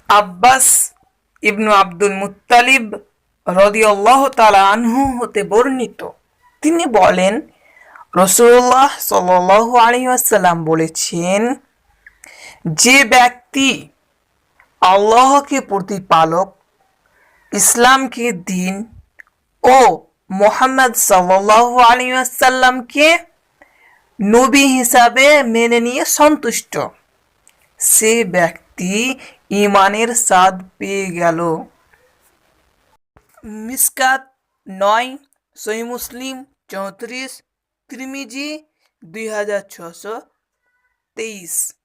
আব্বাস ইবনু Abdul Muttalib রাদিয়াল্লাহু তাআলা আনহু হতে বর্ণিত, তিনি বলেন, রাসূলুল্লাহ সাল্লাল্লাহু আলাইহি ওয়াসাল্লাম বলেছেন, যে ব্যক্তি আল্লাহকে প্রতিপালক, ইসলামকে দিন ও মুহাম্মদ সাল্লাল্লাহু আলাইহি ওয়াসাল্লামকে নবী হিসাবে মেনে নিয়ে সন্তুষ্ট, সে ব্যক্তি ঈমানের স্বাদ পেয়ে গেল। মিশকাত 9, সহিহ মুসলিম 34, তিরমিজি 2623।